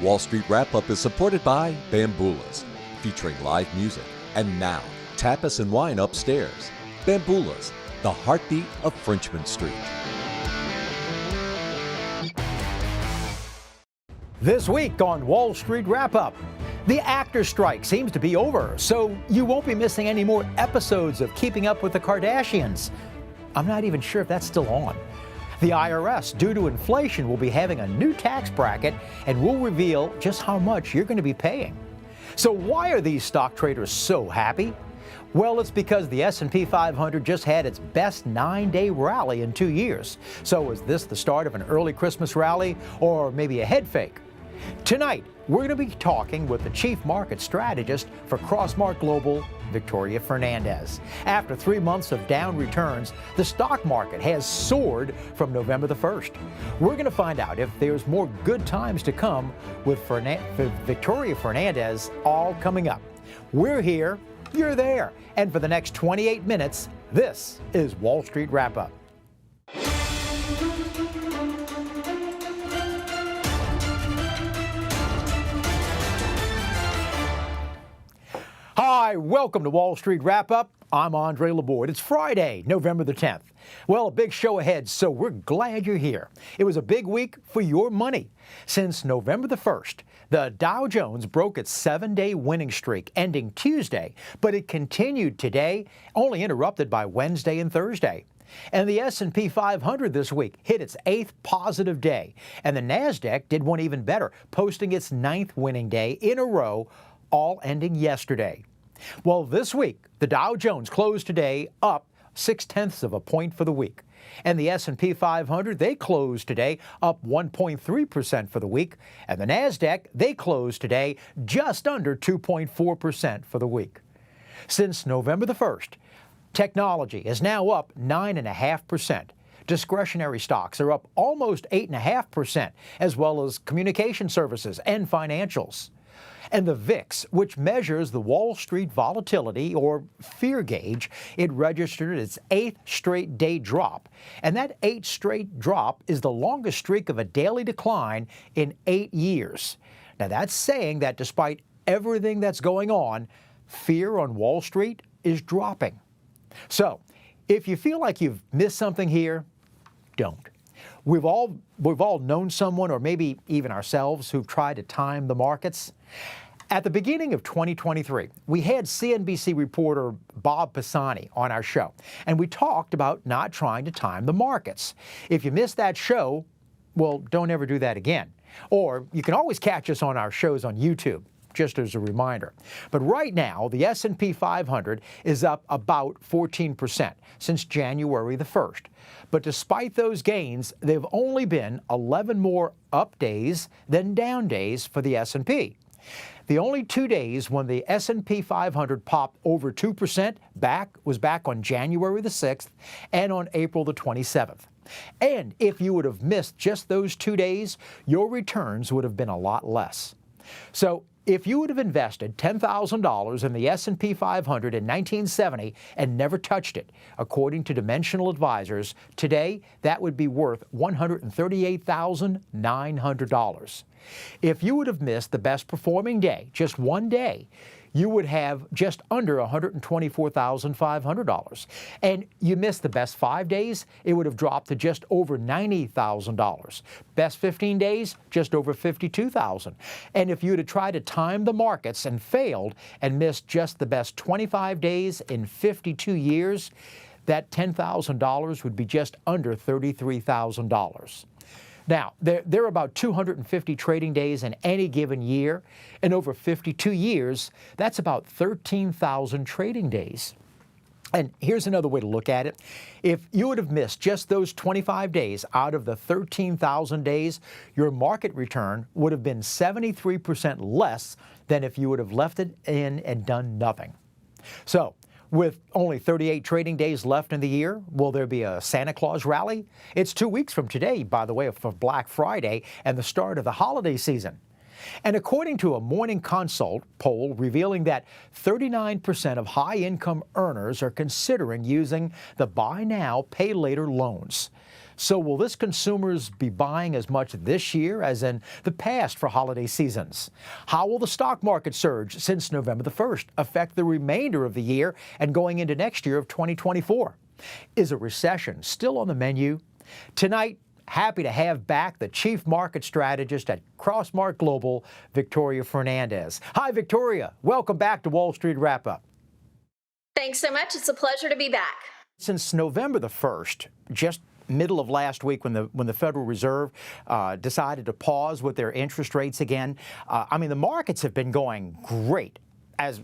Wall Street Wrap-Up is supported by Bamboolas, featuring live music. And now, tapas and wine upstairs. Bamboolas, the heartbeat of Frenchman Street. This week on Wall Street Wrap-Up, the actor strike seems to be over, so you won't be missing any more episodes of Keeping Up with the Kardashians. I'm not even sure if that's still on. The IRS, due to inflation, will be having a new tax bracket and will reveal just how much you're going to be paying. So why are these stock traders so happy? Well, it's because the S&P 500 just had its best 9-day rally in 2 years. So is this the start of an early Christmas rally or maybe a head fake? Tonight, we're going to be talking with the Chief Market Strategist for Crossmark Global, Victoria Fernandez. After 3 months of down returns, the stock market has soared from November the 1st. We're going to find out if there's more good times to come with Victoria Fernandez, all coming up. We're here, you're there, and for the next 28 minutes, this is Wall Street Wrap-Up. Hi, welcome to Wall Street Wrap-Up. I'm Andre Laborde. It's Friday, November the 10th. Well, a big show ahead, so we're glad you're here. It was a big week for your money. Since November the 1st, the Dow Jones broke its 7-day winning streak, ending Tuesday, but it continued today, only interrupted by Wednesday and Thursday. And the S&P 500 this week hit its 8th positive day, and the NASDAQ did one even better, posting its 9th winning day in a row, all ending yesterday. Well, this week, the Dow Jones closed today up 0.6 of a point for the week. And the S&P 500, they closed today up 1.3% for the week. And the NASDAQ, they closed today just under 2.4% for the week. Since November the 1st, technology is now up 9.5%. Discretionary stocks are up almost 8.5%, as well as communication services and financials. And the VIX, which measures the Wall Street volatility or fear gauge, it registered its 8th straight day drop. And that 8th straight drop is the longest streak of a daily decline in 8 years. Now that's saying that despite everything that's going on, fear on Wall Street is dropping. So if you feel like you've missed something here, don't. We've all known someone, or maybe even ourselves, who've tried to time the markets. At the beginning of 2023, we had CNBC reporter Bob Pisani on our show, and we talked about not trying to time the markets. If you missed that show, well, don't ever do that again. Or you can always catch us on our shows on YouTube, just as a reminder. But right now, the S&P 500 is up about 14% since January the 1st. But despite those gains, there have only been 11 more up days than down days for the S&P. The only 2 days when the S&P 500 popped over 2% was back on January the 6th and on April the 27th. And if you would have missed just those 2 days, your returns would have been a lot less. So if you would have invested $10,000 in the S&P 500 in 1970 and never touched it, according to Dimensional Advisors, today that would be worth $138,900. If you would have missed the best performing day, just one day, you would have just under $124,500. And you missed the best 5 days, it would have dropped to just over $90,000. Best 15 days, just over $52,000. And if you had tried to time the markets and failed and missed just the best 25 days in 52 years, that $10,000 would be just under $33,000. Now, there are about 250 trading days in any given year, and over 52 years, that's about 13,000 trading days. And here's another way to look at it. If you would have missed just those 25 days out of the 13,000 days, your market return would have been 73% less than if you would have left it in and done nothing. So, with only 38 trading days left in the year, will there be a Santa Claus rally? It's 2 weeks from today, by the way, for Black Friday and the start of the holiday season. And according to a Morning Consult poll revealing that 39% of high-income earners are considering using the Buy Now, Pay Later loans. So will this consumers be buying as much this year as in the past for holiday seasons? How will the stock market surge since November the 1st affect the remainder of the year and going into next year of 2024? Is a recession still on the menu? Tonight, happy to have back the Chief Market Strategist at Crossmark Global, Victoria Fernandez. Hi, Victoria. Welcome back to Wall Street Wrap-Up. Thanks so much. It's a pleasure to be back. Since November the 1st, just middle of last week when the Federal Reserve decided to pause with their interest rates again, the markets have been going great as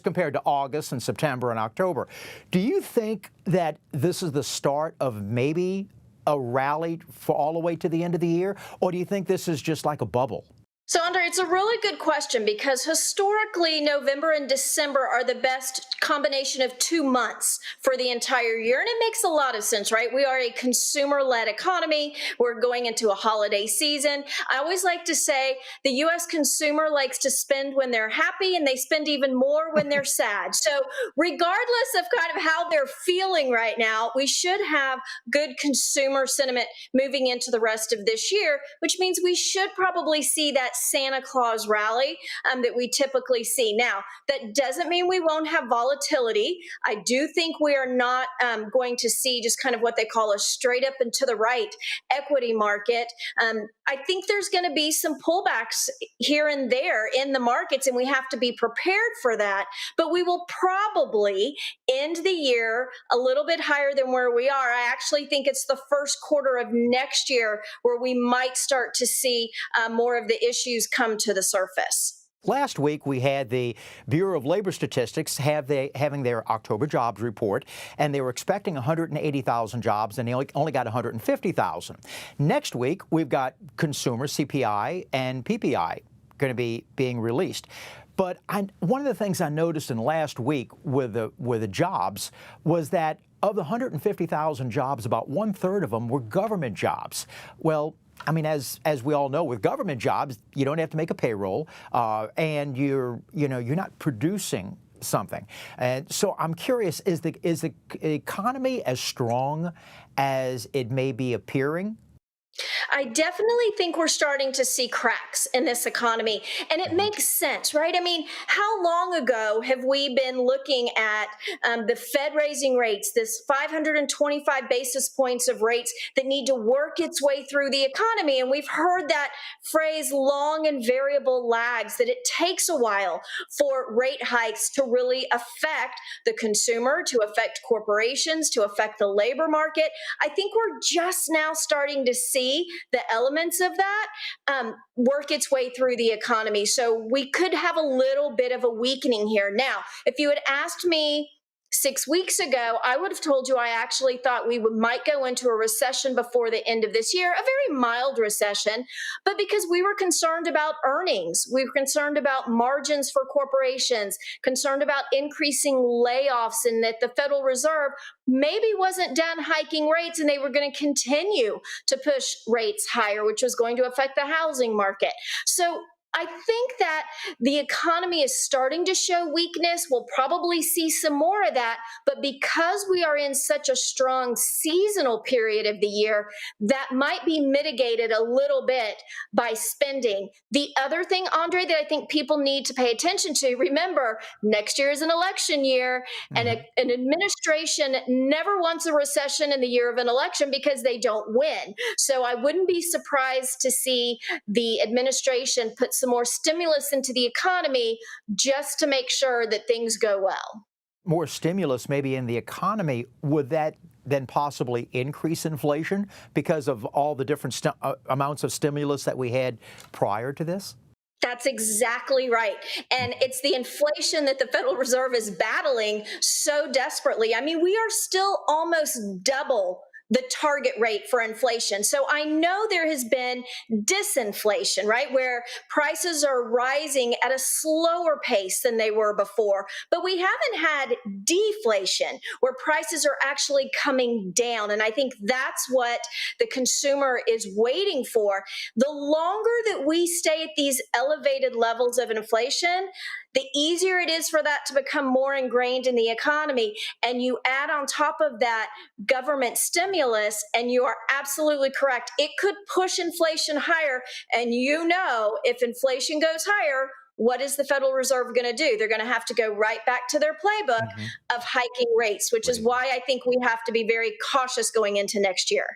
compared to August and September and October. Do you think that this is the start of maybe a rally for all the way to the end of the year, or do you think this is just like a bubble? So, Andre, it's a really good question because historically, November and December are the best combination of 2 months for the entire year. And it makes a lot of sense, right? We are a consumer-led economy. We're going into a holiday season. I always like to say the U.S. consumer likes to spend when they're happy, and they spend even more when they're sad. So regardless of kind of how they're feeling right now, we should have good consumer sentiment moving into the rest of this year, which means we should probably see that Santa Claus rally that we typically see. Now, that doesn't mean we won't have volatility. I do think we are not going to see just kind of what they call a straight up and to the right equity market. I think there's going to be some pullbacks here and there in the markets, and we have to be prepared for that. But we will probably end the year a little bit higher than where we are. I actually think it's the first quarter of next year where we might start to see more of the issues come to the surface. Last week, we had the Bureau of Labor Statistics having their October jobs report, and they were expecting 180,000 jobs, and they only got 150,000. Next week, we've got consumer CPI and PPI going to be being released. But one of the things I noticed in last week with the jobs was that of the 150,000 jobs, about 1/3 of them were government jobs. Well, as we all know, with government jobs, you don't have to make a payroll, and you're not producing something. And so I'm curious: is the economy as strong as it may be appearing? I definitely think we're starting to see cracks in this economy, and it makes sense, right? How long ago have we been looking at the Fed raising rates, this 525 basis points of rates that need to work its way through the economy? And we've heard that phrase, long and variable lags, that it takes a while for rate hikes to really affect the consumer, to affect corporations, to affect the labor market. I think we're just now starting to see the elements of that work its way through the economy. So we could have a little bit of a weakening here. Now, if you had asked me 6 weeks ago, I would have told you I actually thought we might go into a recession before the end of this year, a very mild recession, but because we were concerned about earnings, we were concerned about margins for corporations, concerned about increasing layoffs, and that the Federal Reserve maybe wasn't done hiking rates and they were going to continue to push rates higher, which was going to affect the housing market. So I think that the economy is starting to show weakness. We'll probably see some more of that. But because we are in such a strong seasonal period of the year, that might be mitigated a little bit by spending. The other thing, Andre, that I think people need to pay attention to, remember, next year is an election year, and an administration never wants a recession in the year of an election because they don't win. So I wouldn't be surprised to see the administration put some more stimulus into the economy just to make sure that things go well. More stimulus maybe in the economy, would that then possibly increase inflation because of all the different amounts of stimulus that we had prior to this? That's exactly right. And it's the inflation that the Federal Reserve is battling so desperately. We are still almost double the target rate for inflation. So I know there has been disinflation, right, where prices are rising at a slower pace than they were before. But we haven't had deflation, where prices are actually coming down. And I think that's what the consumer is waiting for. The longer that we stay at these elevated levels of inflation, the easier it is for that to become more ingrained in the economy. And you add on top of that government stimulus, and you are absolutely correct. It could push inflation higher. And if inflation goes higher, what is the Federal Reserve going to do? They're going to have to go right back to their playbook of hiking rates, which is why I think we have to be very cautious going into next year.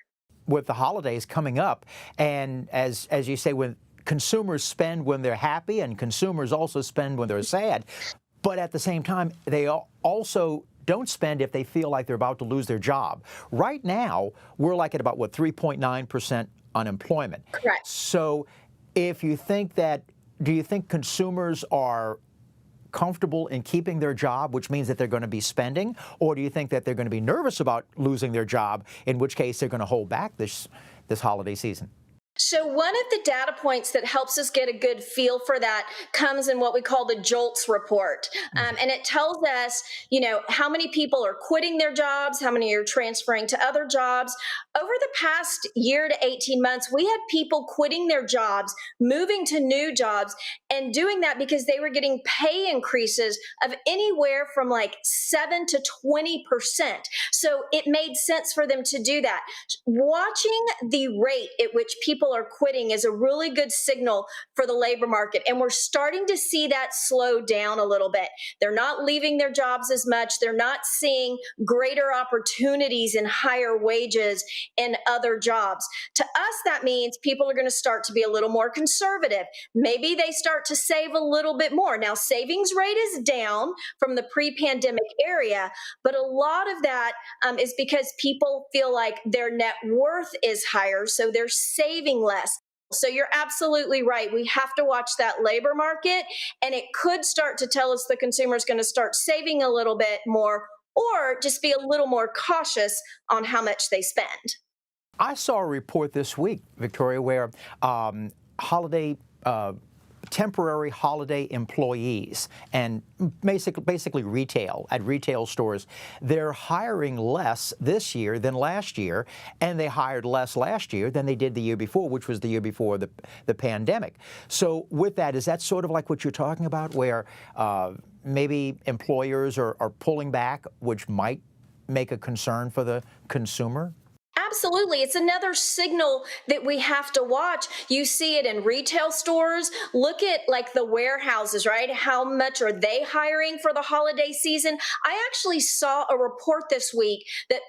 With the holidays coming up, and as you say, when consumers spend when they're happy and consumers also spend when they're sad, but at the same time, they also don't spend if they feel like they're about to lose their job. Right now, we're like at about, 3.9% unemployment. Correct. So if you think that, do you think consumers are comfortable in keeping their job, which means that they're going to be spending, or do you think that they're going to be nervous about losing their job, in which case they're going to hold back this holiday season? So one of the data points that helps us get a good feel for that comes in what we call the JOLTS report. And it tells us, how many people are quitting their jobs, how many are transferring to other jobs. Over the past year to 18 months, we had people quitting their jobs, moving to new jobs, and doing that because they were getting pay increases of anywhere from like 7 to 20%. So it made sense for them to do that. Watching the rate at which people are quitting is a really good signal for the labor market. And we're starting to see that slow down a little bit. They're not leaving their jobs as much. They're not seeing greater opportunities and higher wages in other jobs. To us, that means people are going to start to be a little more conservative. Maybe they start to save a little bit more. Now, savings rate is down from the pre-pandemic area, but a lot of that is because people feel like their net worth is higher, so they're saving less. So you're absolutely right. We have to watch that labor market, and it could start to tell us the consumer is going to start saving a little bit more, or just be a little more cautious on how much they spend. I saw a report this week, Victoria, where temporary holiday employees and basically retail stores, they're hiring less this year than last year, and they hired less last year than they did the year before, which was the year before the pandemic. So with that, is that sort of like what you're talking about, where maybe employers are pulling back, which might make a concern for the consumer? Absolutely. It's another signal that we have to watch. You see it in retail stores. Look at like the warehouses, right? How much are they hiring for the holiday season? I actually saw a report this week that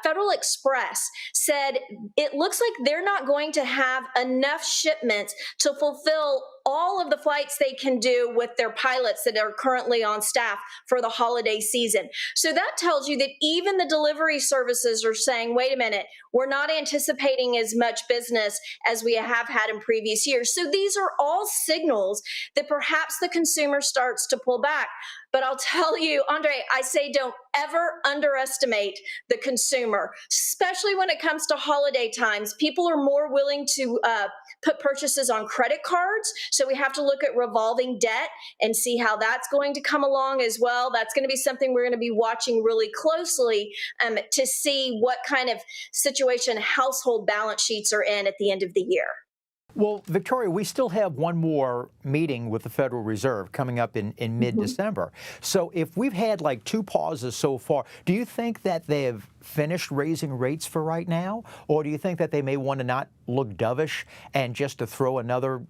Federal Express said it looks like they're not going to have enough shipments to fulfill all of the flights they can do with their pilots that are currently on staff for the holiday season. So that tells you that even the delivery services are saying, wait a minute, we're not anticipating as much business as we have had in previous years. So these are all signals that perhaps the consumer starts to pull back. But I'll tell you, Andre, I say don't ever underestimate the consumer, especially when it comes to holiday times. People are more willing to put purchases on credit cards. So we have to look at revolving debt and see how that's going to come along as well. That's going to be something we're going to be watching really closely to see what kind of situation household balance sheets are in at the end of the year. Well, Victoria, we still have one more meeting with the Federal Reserve coming up in mid-December. So if we've had like two pauses so far, do you think that they have finished raising rates for right now? Or do you think that they may want to not look dovish and just to throw another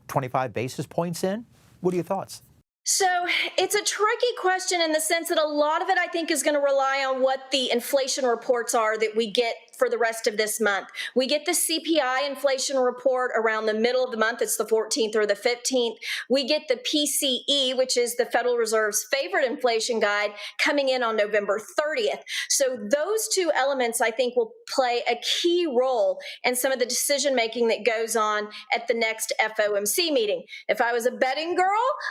25 basis points in? What are your thoughts? So it's a tricky question in the sense that a lot of it, I think, is going to rely on what the inflation reports are that we get for the rest of this month. We get the CPI inflation report around the middle of the month. It's the 14th or the 15th. We get the PCE, which is the Federal Reserve's favorite inflation guide, coming in on November 30th. So those two elements, I think, will play a key role in some of the decision making that goes on at the next FOMC meeting. If I was a betting girl,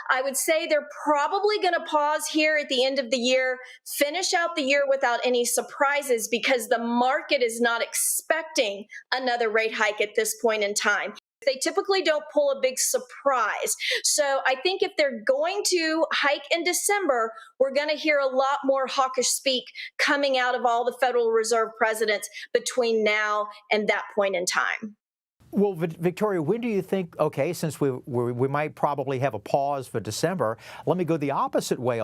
I would say they're probably going to pause here at the end of the year, finish out the year without any surprises, because the market is not expecting another rate hike at this point in time. They typically don't pull a big surprise. So I think if they're going to hike in December, we're going to hear a lot more hawkish speak coming out of all the Federal Reserve presidents between now and that point in time. Well, Victoria, when do you think, okay, since we might probably have a pause for December, let me go the opposite way.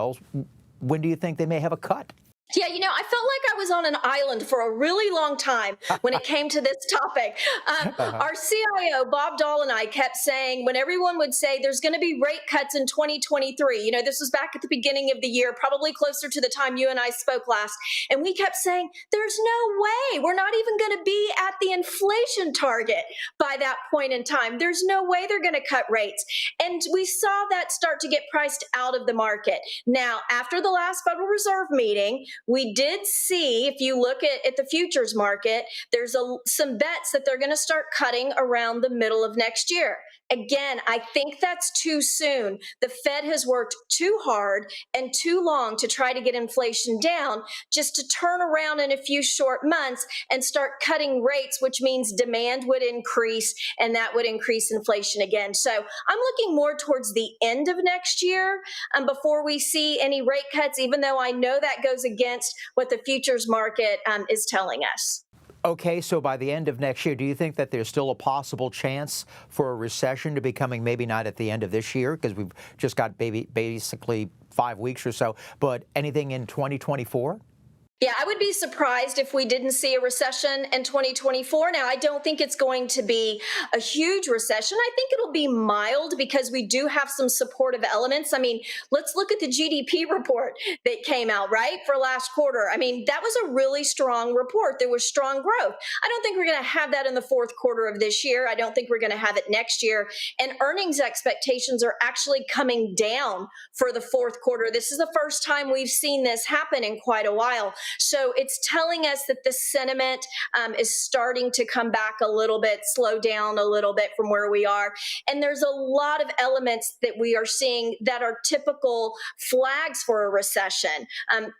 When do you think they may have a cut? Yeah, I felt like I was on an island for a really long time when it came to this topic. Our CIO, Bob Dahl, and I kept saying, when everyone would say there's going to be rate cuts in 2023, this was back at the beginning of the year, probably closer to the time you and I spoke last. And we kept saying, there's no way. We're not even going to be at the inflation target by that point in time. There's no way they're going to cut rates. And we saw that start to get priced out of the market. Now, after the last Federal Reserve meeting, we did see, if you look at the futures market, there's some bets that they're going to start cutting around the middle of next year. Again, I think that's too soon. The Fed has worked too hard and too long to try to get inflation down just to turn around in a few short months and start cutting rates, which means demand would increase and that would increase inflation again. So I'm looking more towards the end of next year before we see any rate cuts, even though I know that goes against what the futures market is telling us. Okay, so by the end of next year, do you think that there's still a possible chance for a recession to be coming, maybe not at the end of this year, because we've just got basically 5 weeks or so, but anything in 2024? Yeah, I would be surprised if we didn't see a recession in 2024. Now, I don't think it's going to be a huge recession. I think it'll be mild because we do have some supportive elements. I mean, let's look at the GDP report that came out, right, for last quarter. I mean, that was a really strong report. There was strong growth. I don't think we're going to have that in the fourth quarter of this year. I don't think we're going to have it next year. And earnings expectations are actually coming down for the fourth quarter. This is the first time we've seen this happen in quite a while. So it's telling us that the sentiment is starting to come back a little bit, slow down a little bit from where we are. And there's a lot of elements that we are seeing that are typical flags for a recession.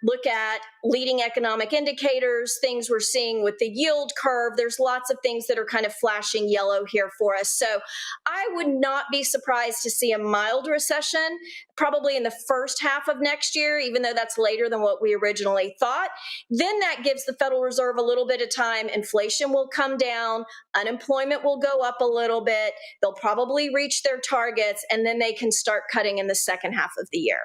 Look at leading economic indicators, things we're seeing with the yield curve. There's lots of things that are kind of flashing yellow here for us. So I would not be surprised to see a mild recession, probably in the first half of next year, even though that's later than what we originally thought. Then that gives the Federal Reserve a little bit of time. Inflation will come down, unemployment will go up a little bit. They'll probably reach their targets, and then they can start cutting in the second half of the year.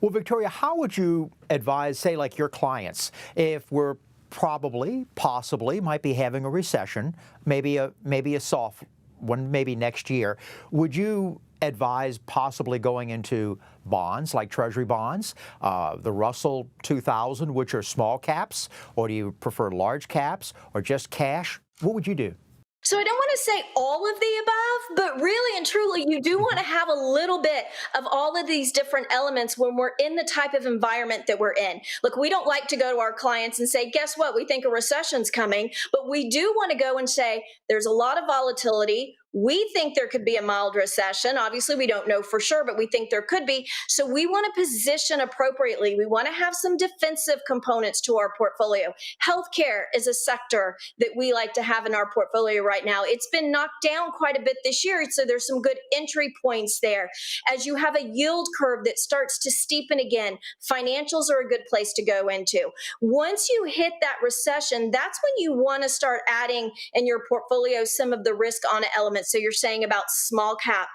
Well, Victoria, how would you advise, say, like your clients, if we're possibly might be having a recession, maybe a soft one, maybe next year? Would you advise possibly going into bonds like Treasury bonds, the Russell 2000, which are small caps, or do you prefer large caps or just cash? What would you do? So I don't want to say all of the above, but really and truly, you do want to have a little bit of all of these different elements when we're in the type of environment that we're in. Look, we don't like to go to our clients and say, guess what? We think a recession's coming, but we do want to go and say, there's a lot of volatility. We think there could be a mild recession. Obviously, we don't know for sure, but we think there could be. So we want to position appropriately. We want to have some defensive components to our portfolio. Healthcare is a sector that we like to have in our portfolio right now. It's been knocked down quite a bit this year, so there's some good entry points there. As you have a yield curve that starts to steepen again, financials are a good place to go into. Once you hit that recession, that's when you want to start adding in your portfolio some of the risk on elements. So you're saying about small cap,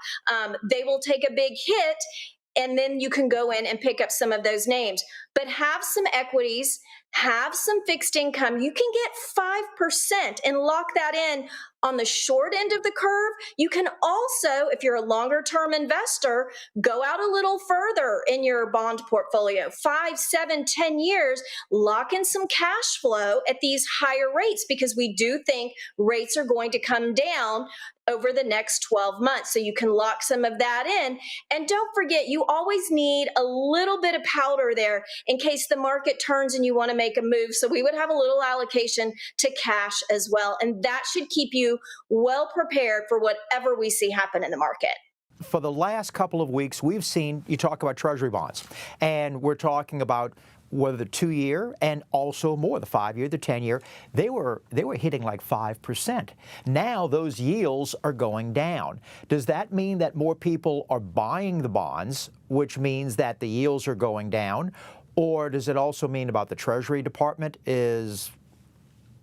they will take a big hit, and then you can go in and pick up some of those names. But have some equities, have some fixed income. You can get 5% and lock that in on the short end of the curve. You can also, if you're a longer term investor, go out a little further in your bond portfolio, 5, 7, 10 years, lock in some cash flow at these higher rates, because we do think rates are going to come down over the next 12 months. So you can lock some of that in. And don't forget, you always need a little bit of powder there in case the market turns and you want to make a move. So we would have a little allocation to cash as well. And that should keep you well prepared for whatever we see happen in the market. For the last couple of weeks, we've seen you talk about Treasury bonds, and we're talking about whether the 2-year and also more, the 5-year, the 10-year, they were hitting like 5%. Now those yields are going down. Does that mean that more people are buying the bonds, which means that the yields are going down? Or does it also mean about the Treasury Department is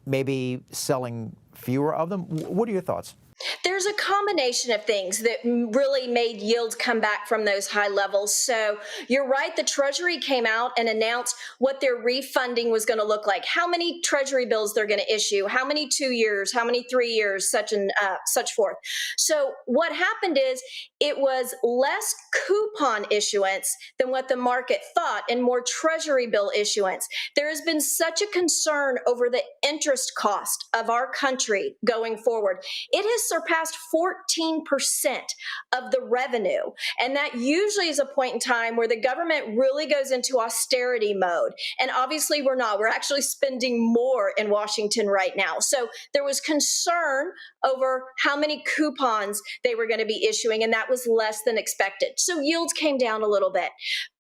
maybe selling fewer of them? What are your thoughts? There's a combination of things that really made yields come back from those high levels. So you're right, the Treasury came out and announced what their refunding was going to look like, how many Treasury bills they're going to issue, how many 2 years, how many 3 years, such forth. So what happened is it was less coupon issuance than what the market thought and more Treasury bill issuance. There has been such a concern over the interest cost of our country going forward. It has surpassed 14% of the revenue. And that usually is a point in time where the government really goes into austerity mode. And obviously we're not. We're actually spending more in Washington right now. So there was concern over how many coupons they were going to be issuing, and that was less than expected. So yields came down a little bit.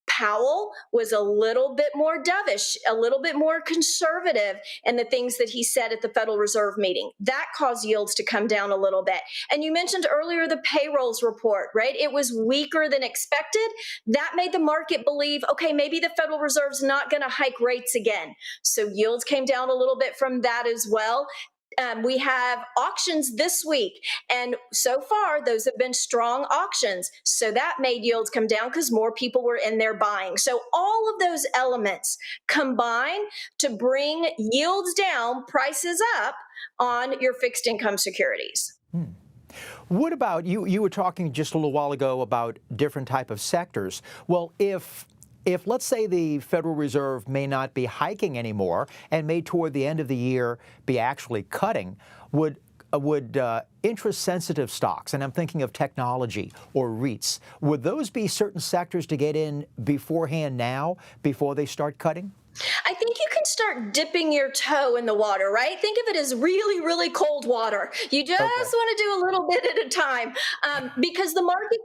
Powell was a little bit more dovish, a little bit more conservative in the things that he said at the Federal Reserve meeting. That caused yields to come down a little bit. And you mentioned earlier the payrolls report, right? It was weaker than expected. That made the market believe, okay, maybe the Federal Reserve's not going to hike rates again. So yields came down a little bit from that as well. We have auctions this week, and so far those have been strong auctions. So that made yields come down because more people were in there buying. So all of those elements combine to bring yields down, prices up on your fixed income securities. What about, you were talking just a little while ago about different type of sectors. Well, if let's say the Federal Reserve may not be hiking anymore and may toward the end of the year be actually cutting, would interest-sensitive stocks, and I'm thinking of technology or REITs, would those be certain sectors to get in beforehand now, before they start cutting? I think you can start dipping your toe in the water, right? Think of it as really, really cold water. You just want to do a little bit at a time, because the market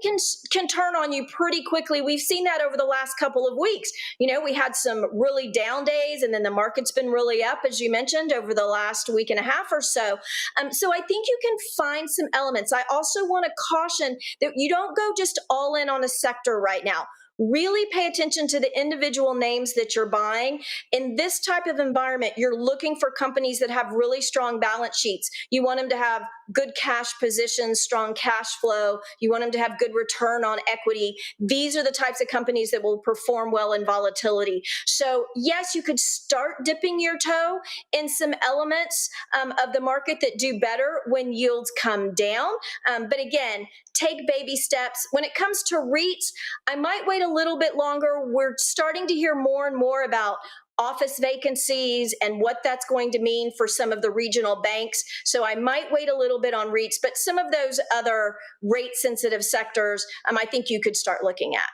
can turn on you pretty quickly. We've seen that over the last couple of weeks. You know, we had some really down days, and then the market's been really up, as you mentioned, over the last week and a half or so. So I think you can find some elements. I also want to caution that you don't go just all in on a sector right now. Really pay attention to the individual names that you're buying. In this type of environment, you're looking for companies that have really strong balance sheets. You want them to have good cash positions, strong cash flow. You want them to have good return on equity. These are the types of companies that will perform well in volatility. So yes, you could start dipping your toe in some elements of the market that do better when yields come down. But again, take baby steps. When it comes to REITs, I might wait a little bit longer. We're starting to hear more and more about office vacancies and what that's going to mean for some of the regional banks. So I might wait a little bit on REITs, but some of those other rate sensitive sectors, I think you could start looking at.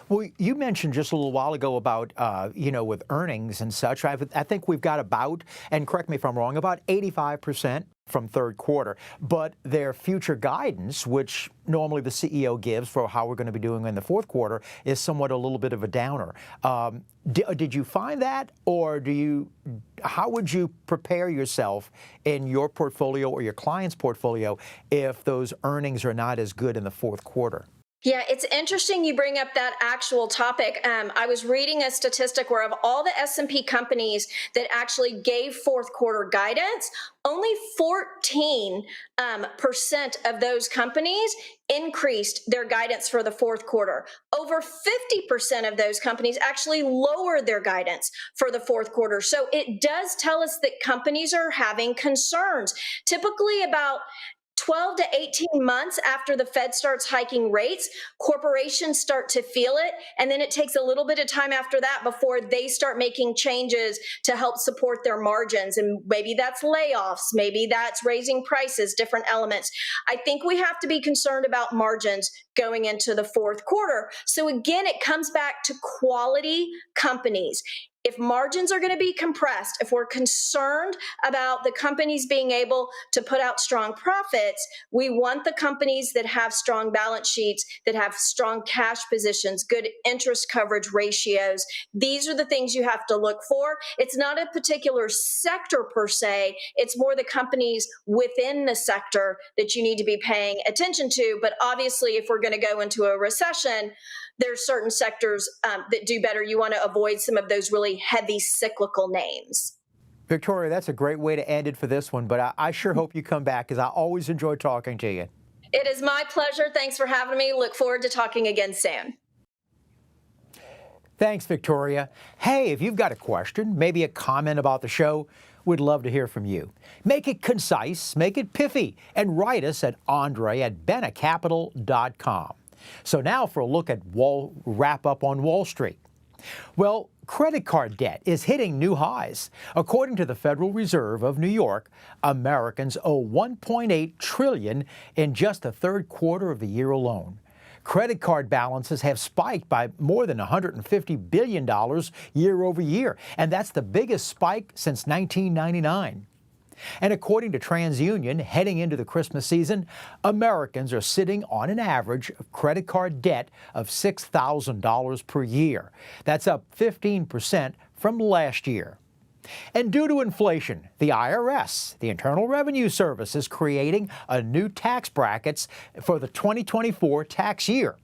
Well, you mentioned just a little while ago about, with earnings and such. I think we've got about, and correct me if I'm wrong, about 85% from third quarter. But their future guidance, which normally the CEO gives for how we're going to be doing in the fourth quarter, is somewhat a little bit of a downer. Did you find that, or how would you prepare yourself in your portfolio or your client's portfolio if those earnings are not as good in the fourth quarter? Yeah, it's interesting you bring up that actual topic. I was reading a statistic where of all the S&P companies that actually gave fourth quarter guidance, only 14% of those companies increased their guidance for the fourth quarter. Over 50% of those companies actually lowered their guidance for the fourth quarter. So it does tell us that companies are having concerns. Typically about 12 to 18 months after the Fed starts hiking rates, corporations start to feel it. And then it takes a little bit of time after that before they start making changes to help support their margins. And maybe that's layoffs, maybe that's raising prices, different elements. I think we have to be concerned about margins going into the fourth quarter. So again, it comes back to quality companies. If margins are going to be compressed, if we're concerned about the companies being able to put out strong profits, we want the companies that have strong balance sheets, that have strong cash positions, good interest coverage ratios. These are the things you have to look for. It's not a particular sector per se. It's more the companies within the sector that you need to be paying attention to. But obviously, if we're going to go into a recession, there's certain sectors that do better. You want to avoid some of those really heavy cyclical names. Victoria, that's a great way to end it for this one, but I sure hope you come back because I always enjoy talking to you. It is my pleasure. Thanks for having me. Look forward to talking again soon. Thanks, Victoria. Hey, if you've got a question, maybe a comment about the show, we'd love to hear from you. Make it concise, make it pithy, and write us at andre@benacapital.com. So now for a look at wrap up on Wall Street. Well, credit card debt is hitting new highs. According to the Federal Reserve of New York, Americans owe $1.8 trillion in just the third quarter of the year alone. Credit card balances have spiked by more than $150 billion year over year, and that's the biggest spike since 1999. And according to TransUnion, heading into the Christmas season, Americans are sitting on an average of credit card debt of $6,000 per year. That's up 15% from last year. And due to inflation, the IRS, the Internal Revenue Service, is creating a new tax brackets for the 2024 tax year.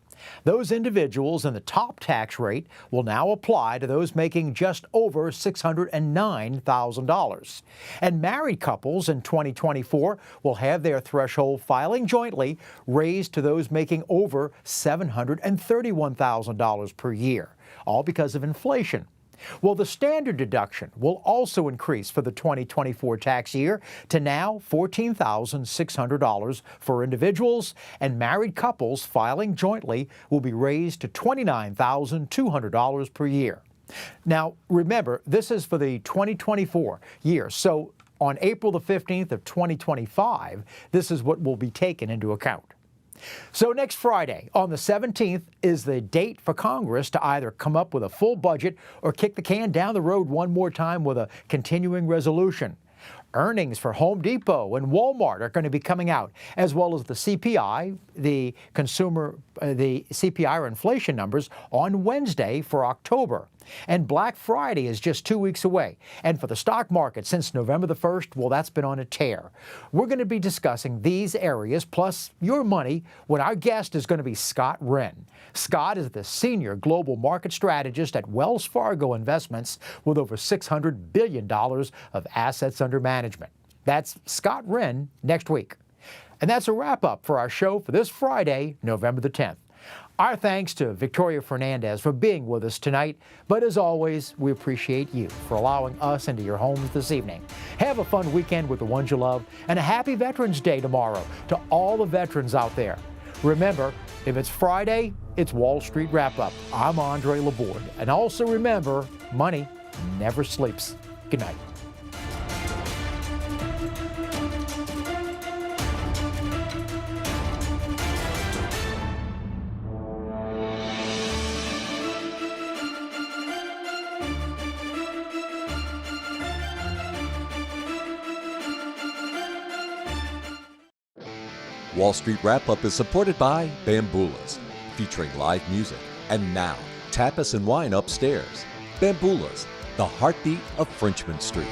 Those individuals in the top tax rate will now apply to those making just over $609,000. And married couples in 2024 will have their threshold filing jointly raised to those making over $731,000 per year, all because of inflation. Well, the standard deduction will also increase for the 2024 tax year to now $14,600 for individuals, and married couples filing jointly will be raised to $29,200 per year. Now, remember, this is for the 2024 year, so on April the 15th of 2025, this is what will be taken into account. So next Friday, on the 17th, is the date for Congress to either come up with a full budget or kick the can down the road one more time with a continuing resolution. Earnings for Home Depot and Walmart are going to be coming out, as well as the CPI, the CPI or inflation numbers on Wednesday for October. And Black Friday is just 2 weeks away. And for the stock market since November the 1st, well, that's been on a tear. We're going to be discussing these areas, plus your money, when our guest is going to be Scott Wren. Scott is the Senior Global Market Strategist at Wells Fargo Investments with over $600 billion of assets under management. That's Scott Wren next week. And that's a wrap-up for our show for this Friday, November the 10th. Our thanks to Victoria Fernandez for being with us tonight, but as always, we appreciate you for allowing us into your homes this evening. Have a fun weekend with the ones you love, and a happy Veterans Day tomorrow to all the veterans out there. Remember, if it's Friday, it's Wall Street Wrap-Up. I'm Andre Laborde, and also remember, money never sleeps. Good night. Wall Street Wrap-Up is supported by Bamboolas, featuring live music. And now, tapas and wine upstairs. Bamboolas, the heartbeat of Frenchman Street.